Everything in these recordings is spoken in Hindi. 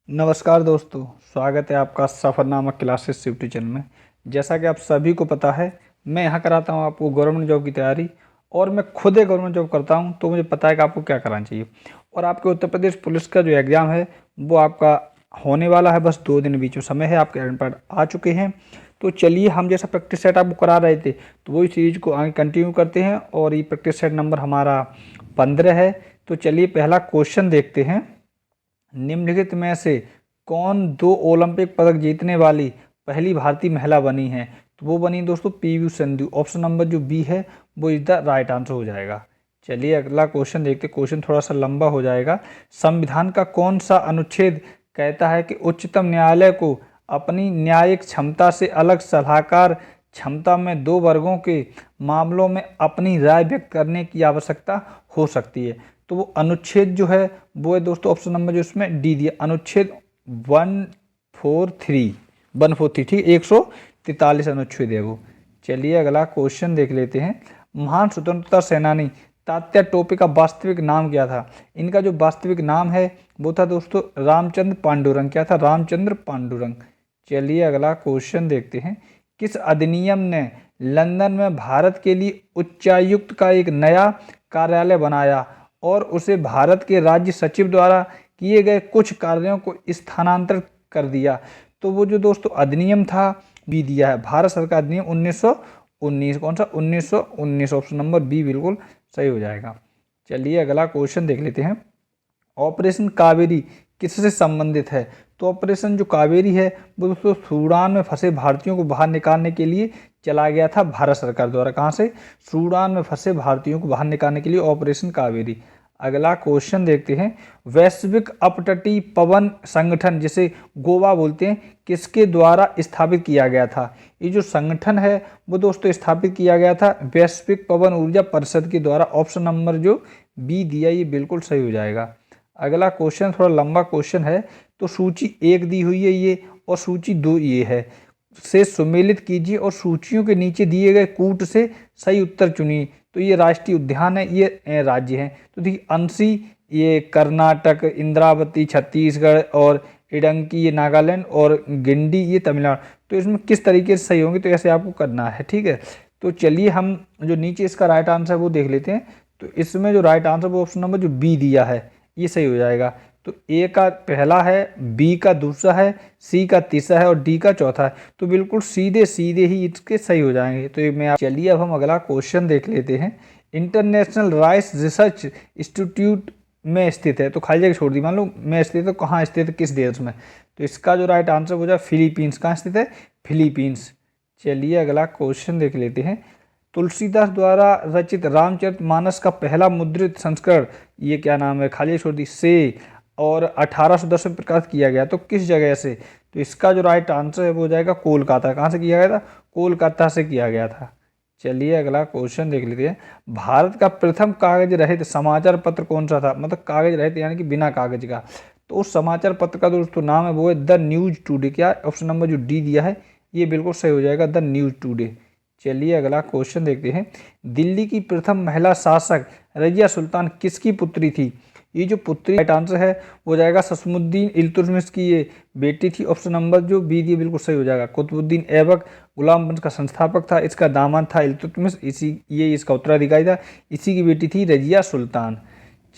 नमस्कार दोस्तों, स्वागत है आपका सफ़रनामा क्लासेस यूट्यूब चैनल में। जैसा कि आप सभी को पता है, मैं यहाँ कराता हूँ आपको गवर्नमेंट जॉब की तैयारी और मैं खुद एक गवर्नमेंट जॉब करता हूँ, तो मुझे पता है कि आपको क्या करना चाहिए। और आपके उत्तर प्रदेश पुलिस का जो एग्ज़ाम है वो आपका होने वाला है, बस 2 दिन बीच में समय है, आपके एडमिट कार्ड आ चुके हैं। तो चलिए, हम जैसा प्रैक्टिस सेट आपको करा रहे थे तो वही सीरीज को आगे कंटिन्यू करते हैं और ये प्रैक्टिस सेट नंबर हमारा 15 है। तो चलिए, पहला क्वेश्चन देखते हैं। निम्नलिखित में से कौन 2 ओलंपिक पदक जीतने वाली पहली भारतीय महिला बनी है? तो वो बनी दोस्तों पीवी सिंधु। ऑप्शन नंबर जो बी है वो इज द राइट आंसर हो जाएगा। चलिए, अगला क्वेश्चन देखते। क्वेश्चन थोड़ा सा लंबा हो जाएगा। संविधान का कौन सा अनुच्छेद कहता है कि उच्चतम न्यायालय को अपनी न्यायिक क्षमता से अलग सलाहकार क्षमता में 2 वर्गों के मामलों में अपनी राय व्यक्त करने की आवश्यकता हो सकती है? तो वो अनुच्छेद जो है वो है दोस्तों ऑप्शन नंबर जो इसमें डी दिया, अनुच्छेद 143 ठीक, 143 अनुच्छेद है वो। चलिए, अगला क्वेश्चन देख लेते हैं। महान स्वतंत्रता सेनानी तात्या टोपे का वास्तविक नाम क्या था? इनका जो वास्तविक नाम है वो था दोस्तों रामचंद्र पांडुरंग। क्या था? रामचंद्र पांडुरंग। चलिए, अगला क्वेश्चन देखते हैं। किस अधिनियम ने लंदन में भारत के लिए उच्चायुक्त का एक नया कार्यालय बनाया और उसे भारत के राज्य सचिव द्वारा किए गए कुछ कार्यों को स्थानांतरित कर दिया? तो वो जो दोस्तों अधिनियम था बी दिया है, भारत सरकार अधिनियम 1919। कौन सा? 1919। ऑप्शन नंबर बी बिल्कुल सही हो जाएगा। चलिए, अगला क्वेश्चन देख लेते हैं। ऑपरेशन कावेरी किससे संबंधित है? तो ऑपरेशन जो कावेरी है वो दोस्तों सूडान में फंसे भारतीयों को बाहर निकालने के लिए चला गया था भारत सरकार द्वारा। कहाँ से? सूडान में फंसे भारतीयों को बाहर निकालने के लिए ऑपरेशन कावेरी। अगला क्वेश्चन देखते हैं। वैश्विक अपतटीय पवन संगठन, जिसे गोवा बोलते हैं, किसके द्वारा स्थापित किया गया था? ये जो संगठन है वो दोस्तों स्थापित किया गया था वैश्विक पवन ऊर्जा परिषद के द्वारा। ऑप्शन नंबर जो बी दिया ये बिल्कुल सही हो जाएगा। अगला क्वेश्चन थोड़ा लंबा क्वेश्चन है, तो सूची 1 दी हुई है ये और सूची 2 ये है, से सुमेलित कीजिए और सूचियों के नीचे दिए गए कूट से सही उत्तर चुनिए। तो ये राष्ट्रीय उद्यान है, ये राज्य हैं। तो देखिए, अंशी ये कर्नाटक, इंद्रावती छत्तीसगढ़ और इडंकी ये नागालैंड और गिंडी ये तमिलनाडु। तो इसमें किस तरीके से सही होंगे? तो ऐसे आपको करना है, ठीक है। तो चलिए, हम जो नीचे इसका राइट आंसर वो देख लेते हैं। तो इसमें जो राइट आंसर वो ऑप्शन नंबर जो बी दिया है ये सही हो जाएगा। तो ए का पहला है, बी का दूसरा है, सी का तीसरा है और डी का चौथा है। तो बिल्कुल सीधे सीधे ही इसके सही हो जाएंगे। तो ये मैं चलिए, अब हम अगला क्वेश्चन देख लेते हैं। इंटरनेशनल राइस रिसर्च इंस्टीट्यूट में स्थित है, तो खाली जगह छोड़ दी, मान लो में स्थित है, तो कहाँ स्थित है, किस देश में? तो इसका जो राइट आंसर हो जाए फिलीपींस। कहाँ स्थित है? फिलीपींस। चलिए, अगला क्वेश्चन देख लेते हैं। तुलसीदास द्वारा रचित रामचरितमानस का पहला मुद्रित संस्करण ये क्या नाम है? खाली छोड़ दी, से और 1810 में प्रकाशित किया गया। तो किस जगह से? तो इसका जो राइट आंसर है वो हो जाएगा कोलकाता। कहाँ से किया गया था? कोलकाता से किया गया था। चलिए, अगला क्वेश्चन देख लेते हैं। भारत का प्रथम कागज रहित समाचार पत्र कौन सा था? मतलब कागज रहित यानी कि बिना कागज का। तो उस समाचार पत्र का दोस्तों नाम है वो है द न्यूज टुडे। क्या? ऑप्शन नंबर जो डी दिया है ये बिल्कुल सही हो जाएगा, द न्यूज टुडे। चलिए, अगला क्वेश्चन देखते हैं। दिल्ली की प्रथम महिला शासक रजिया सुल्तान किसकी पुत्री थी? ये जो पुत्री राइट आंसर है वो जाएगा ससमुद्दीन इल्तुतमिश की ये बेटी थी। ऑप्शन नंबर जो बी दी बिल्कुल सही हो जाएगा। कुतुबुद्दीन ऐबक गुलाम वंश का संस्थापक था, इसका दामाद था इल्तुतमिश, इसी ये इसका उत्तराधिकारी था, इसी की बेटी थी रजिया सुल्तान।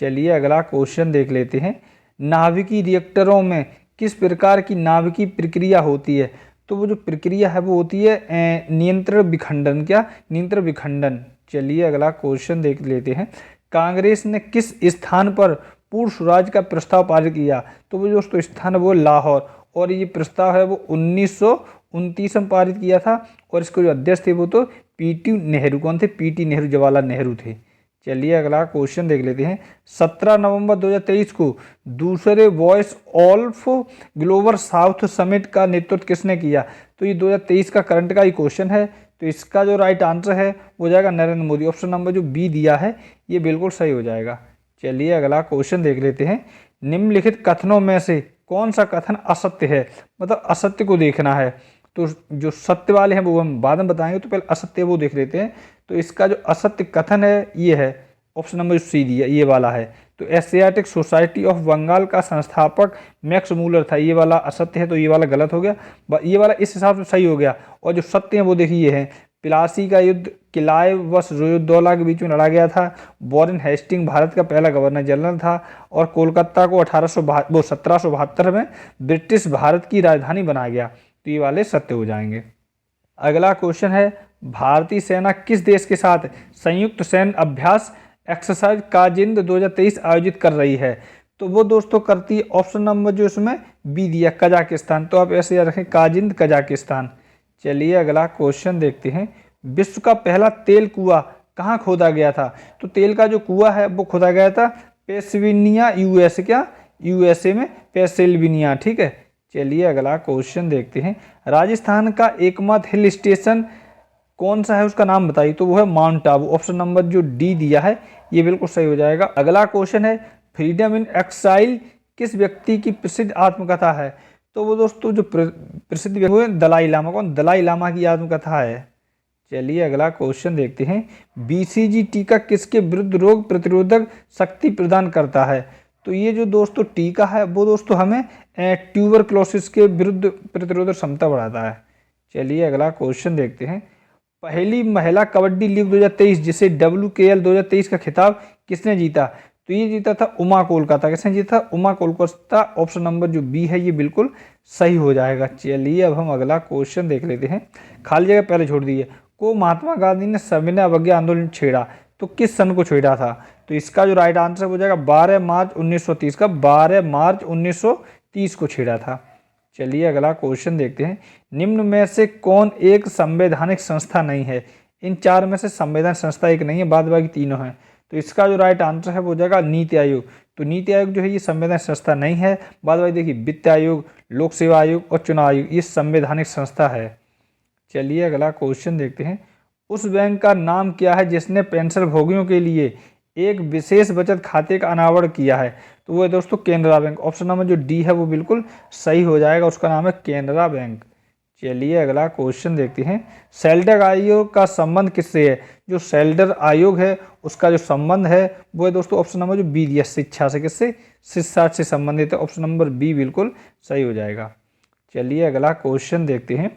चलिए, अगला क्वेश्चन देख लेते हैं। नाभिकीय रिएक्टरों में किस प्रकार की नाभिकीय प्रक्रिया होती है? तो वो जो प्रक्रिया है वो होती है नियंत्रण विखंडन। क्या? नियंत्रण विखंडन। चलिए, अगला क्वेश्चन देख लेते हैं। कांग्रेस ने किस स्थान पर पूर्ण स्वराज का प्रस्ताव पारित किया? तो वो दोस्तों स्थान है वो लाहौर, और ये प्रस्ताव है वो 1929 में पारित किया था। और इसके जो अध्यक्ष थे वो तो पीटी नेहरू। कौन थे? पीटी नेहरू, जवाहरलाल नेहरू थे। चलिए, अगला क्वेश्चन देख लेते हैं। 17 नवंबर 2023 को दूसरे voice of global south summit का नेतृत्व किसने किया? तो ये 2023 का करंट का ही क्वेश्चन है। तो इसका जो राइट आंसर है वो जाएगा नरेंद्र मोदी। ऑप्शन नंबर जो बी दिया है ये बिल्कुल सही हो जाएगा। चलिए, अगला क्वेश्चन देख लेते हैं। निम्नलिखित कथनों में से कौन सा कथन असत्य है? मतलब असत्य को देखना है। तो जो सत्य वाले हैं वो हम बाद में बताएंगे, तो पहले असत्य वो देख लेते हैं। तो इसका जो असत्य कथन है ये है ऑप्शन नंबर सी दिया, ये वाला है। तो एशियाटिक सोसाइटी ऑफ बंगाल का संस्थापक मैक्स मूलर था। ये वाला असत्य है तो ये वाला गलत हो गया, ये वाला इस हिसाब से सही हो गया। और जो सत्य है वो देखिए ये है, प्लासी का युद्ध क्लाइव व रुद्दौला के बीच में लड़ा गया था। वॉरेन हेस्टिंग भारत का पहला गवर्नर जनरल था। और कोलकाता को 1772 में ब्रिटिश भारत की राजधानी बनाया गया। तो ये वाले सत्य हो जाएंगे। अगला क्वेश्चन है, भारतीय सेना किस देश के साथ संयुक्त सैन्य अभ्यास एक्सरसाइज काजिंद 2023 आयोजित कर रही है? तो वो दोस्तों करती है ऑप्शन नंबर जो इसमें बी दिया, कजाकिस्तान। तो आप ऐसे याद रखें, काजिंद कजाकिस्तान। चलिए अगला क्वेश्चन देखते हैं, विश्व का पहला तेल कुआं कहाँ खोदा गया था? तो तेल का जो कुआं है वो खोदा गया था पेंसिल्वेनिया, यूएसए में पेंसिल्वेनिया, ठीक है। चलिए अगला क्वेश्चन देखते हैं, राजस्थान का एकमात्र हिल स्टेशन कौन सा है, उसका नाम बताइए। तो वो है माउंट आबू। ऑप्शन नंबर जो डी दिया है ये बिल्कुल सही हो जाएगा। अगला क्वेश्चन है, फ्रीडम इन एक्साइल किस व्यक्ति की प्रसिद्ध आत्मकथा है? तो वो दोस्तों जो प्रसिद्ध व्यक्ति है दलाई लामा। कौन? दलाई लामा की आत्मकथा है। चलिए अगला क्वेश्चन देखते हैं, बीसीजी टीका किसके विरुद्ध रोग प्रतिरोधक शक्ति प्रदान करता है? तो ये जो दोस्तों टीका है वो दोस्तों हमें ट्यूबरक्लोसिस के विरुद्ध प्रतिरोधक क्षमता बढ़ाता है। चलिए अगला क्वेश्चन देखते हैं, पहली महिला कबड्डी लीग 2023 जिसे WKL 2023 का खिताब किसने जीता? तो ये जीता था उमा कोलकाता। किसने जीता? उमा कोलकाता। ऑप्शन नंबर जो बी है ये बिल्कुल सही हो जाएगा। चलिए अब हम अगला क्वेश्चन देख लेते हैं, खाली जगह पहले छोड़ दीजिए। को महात्मा गांधी ने सविनय अवज्ञा आंदोलन छेड़ा तो किस सन को छेड़ा था? तो इसका जो राइट आंसर हो जाएगा 12 मार्च 1930 का, 12 मार्च 1930 को छेड़ा था। चलिए अगला क्वेश्चन देखते हैं, निम्न में से कौन एक संवैधानिक संस्था नहीं है? इन चार में से संवैधानिक संस्था एक नहीं है, बाद बाकी तीनों हैं। तो इसका जो राइट आंसर है वो हो जाएगा नीति आयोग। तो नीति आयोग जो है ये संवैधानिक संस्था नहीं है। बाद बाकी देखिए वित्त आयोग, लोक सेवा आयोग और चुनाव आयोग ये संवैधानिक संस्था है। चलिए अगला क्वेश्चन देखते हैं, उस बैंक का नाम क्या है जिसने पेंशन भोगियों के लिए एक विशेष बचत खाते का अनावरण किया है? तो वो है दोस्तों केनरा बैंक। ऑप्शन नंबर जो डी है वो बिल्कुल सही हो जाएगा, उसका नाम है केनरा बैंक। चलिए अगला क्वेश्चन देखते हैं, सेल्डर आयोग का संबंध किससे है? जो सेल्डर आयोग है उसका जो संबंध है वो है दोस्तों ऑप्शन नंबर जो बी दिया, शिक्षा से। किससे? शिक्षा से संबंधित है। ऑप्शन नंबर बी बिल्कुल सही हो जाएगा। चलिए अगला क्वेश्चन देखते हैं,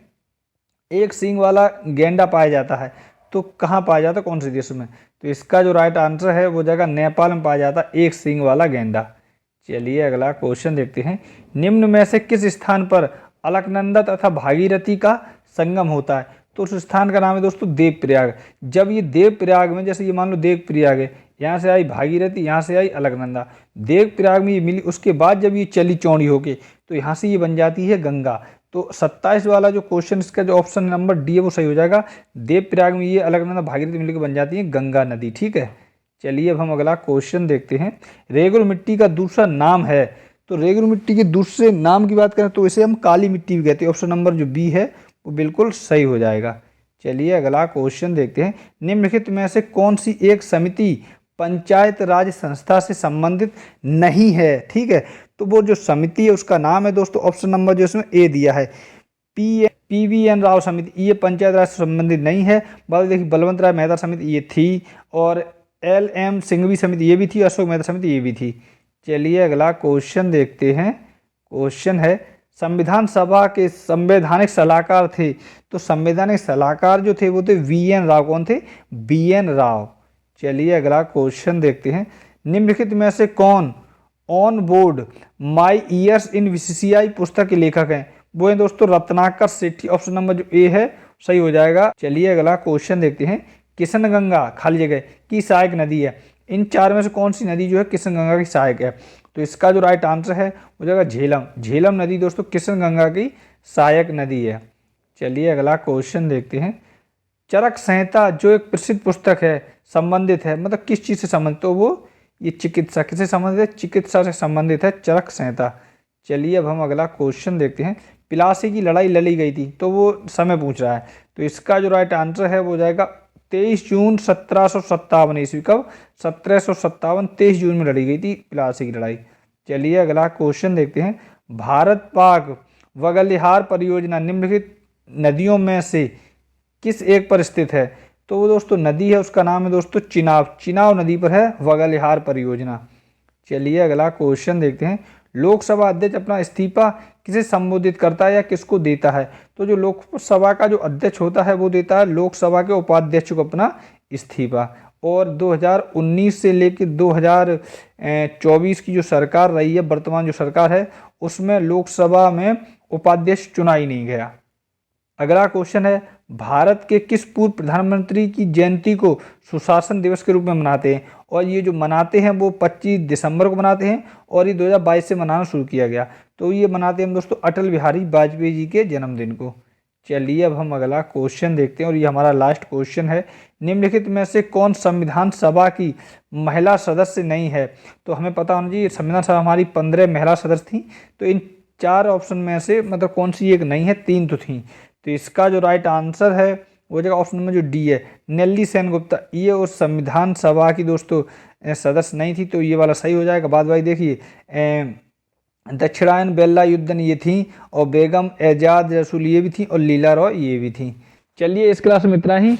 एक सींग वाला गेंडा पाया जाता है तो कहाँ पाया जाता है, कौन से देश में? तो इसका जो राइट आंसर है वो जगह नेपाल में पाया जाता है एक सींग वाला गेंडा। चलिए अगला क्वेश्चन देखते हैं, निम्न में से किस स्थान पर अलकनंदा तथा भागीरथी का संगम होता है? तो उस स्थान का नाम है दोस्तों देवप्रयाग। जब ये देवप्रयाग में, जैसे ये मान लो देवप्रयाग है, यहाँ से आई भागीरथी, यहाँ से आई अलकनंदा, देवप्रयाग में ये मिली, उसके बाद जब ये चली चौड़ी होके तो यहाँ से ये बन जाती है गंगा। तो 27 वाला जो क्वेश्चन इसका जो ऑप्शन नंबर डी है वो सही हो जाएगा। देवप्रयाग में ये अलकनंदा भागीरथी मिलकर बन जाती है गंगा नदी, ठीक है। चलिए अब हम अगला क्वेश्चन देखते हैं, रेगुर मिट्टी का दूसरा नाम है? तो रेगुर मिट्टी के दूसरे नाम की बात करें तो इसे हम काली मिट्टी भी कहते हैं। ऑप्शन नंबर जो बी है वो बिल्कुल सही हो जाएगा। चलिए अगला क्वेश्चन देखते हैं, निम्नलिखित में से कौन सी एक समिति पंचायत राज संस्था से संबंधित नहीं है? ठीक है, तो वो जो समिति है उसका नाम है दोस्तों ऑप्शन नंबर जो इसमें ए दिया है, PVN राव समिति। ये पंचायत राज से संबंधित नहीं है। बाद देखिए बलवंत राय मेहता समिति ये थी, और LM सिंघवी समिति ये भी थी, अशोक मेहता समिति ये भी थी। चलिए अगला क्वेश्चन देखते हैं, क्वेश्चन है, संविधान सभा के संवैधानिक सलाहकार थे तो संवैधानिक सलाहकार जो थे वो थे VN राव। कौन थे? BN राव। चलिए अगला क्वेश्चन देखते हैं, निम्नलिखित में से कौन on board my years in VCCI पुस्तक के लेखक हैं? वो हैं दोस्तों रत्नाकर सेठी। ऑप्शन नंबर जो ए है सही हो जाएगा। चलिए अगला क्वेश्चन देखते हैं, किशनगंगा खाली जगह की सहायक नदी है? इन चार में से कौन सी नदी जो है किशनगंगा की सहायक है? तो इसका जो राइट आंसर है वो जाएगा झेलम। झेलम नदी दोस्तों किशनगंगा की सहायक नदी है। चलिए अगला क्वेश्चन देखते हैं, चरक संहिता जो एक प्रसिद्ध पुस्तक है संबंधित है, मतलब किस चीज़ से संबंधित? तो वो ये चिकित्सा, किससे संबंधित है? चिकित्सा से संबंधित है चरक संहिता। चलिए अब हम अगला क्वेश्चन देखते हैं, प्लासी की लड़ाई लड़ी गई थी तो वो समय पूछ रहा है। तो इसका जो राइट आंसर है वो जाएगा 23 जून 1757 ईस्वी। कब? 1757, 23 जून में लड़ी गई थी प्लासी की लड़ाई। चलिए अगला क्वेश्चन देखते हैं, भारत पाक वगलिहार परियोजना निम्नलिखित नदियों में से किस एक पर स्थित है? तो वो दोस्तों नदी है उसका नाम है दोस्तों चिनाब। चिनाब नदी पर है वगलिहार परियोजना। चलिए अगला क्वेश्चन देखते हैं। लोकसभा अध्यक्ष अपना इस्तीफा किसे संबोधित करता है या किसको देता है? तो जो लोकसभा का जो अध्यक्ष होता है वो देता है लोकसभा के उपाध्यक्ष को अपना इस्तीफा। और 2019 से लेकर 2024 की जो सरकार रही है, वर्तमान जो सरकार है, उसमें लोकसभा में उपाध्यक्ष चुना ही नहीं गया। अगला क्वेश्चन है, भारत के किस पूर्व प्रधानमंत्री की जयंती को सुशासन दिवस के रूप में मनाते हैं? और ये जो मनाते हैं वो 25 दिसंबर को मनाते हैं और ये 2022 से मनाना शुरू किया गया। तो ये मनाते हैं दोस्तों अटल बिहारी वाजपेयी जी के जन्मदिन को। चलिए अब हम अगला क्वेश्चन देखते हैं और ये हमारा लास्ट क्वेश्चन है। निम्नलिखित में से कौन संविधान सभा की महिला सदस्य नहीं है? तो हमें पता होना चाहिए संविधान सभा हमारी 15 महिला सदस्य थी। तो इन 4 ऑप्शन में से मतलब कौन सी एक नहीं है, 3 तो थी। तो इसका जो राइट आंसर है वो जगह ऑप्शन में जो डी है, नेल्ली सेन गुप्ता, ये उस संविधान सभा की दोस्तों सदस्य नहीं थी। तो ये वाला सही हो जाएगा। बाद भाई देखिए दक्षिणायन बेल्ला युद्धन ये थी और बेगम एजाज रसूल ये भी थी और लीला रॉय ये भी थी। चलिए इस क्लास में इतना ही,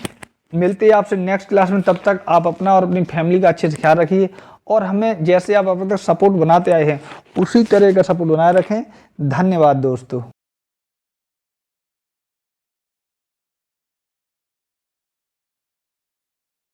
मिलते हैं आपसे नेक्स्ट क्लास में। तब तक आप अपना और अपनी फैमिली का अच्छे से ख्याल रखिए और हमें जैसे आप अब तक सपोर्ट बनाते आए हैं उसी तरह का सपोर्ट बनाए रखें। धन्यवाद दोस्तों।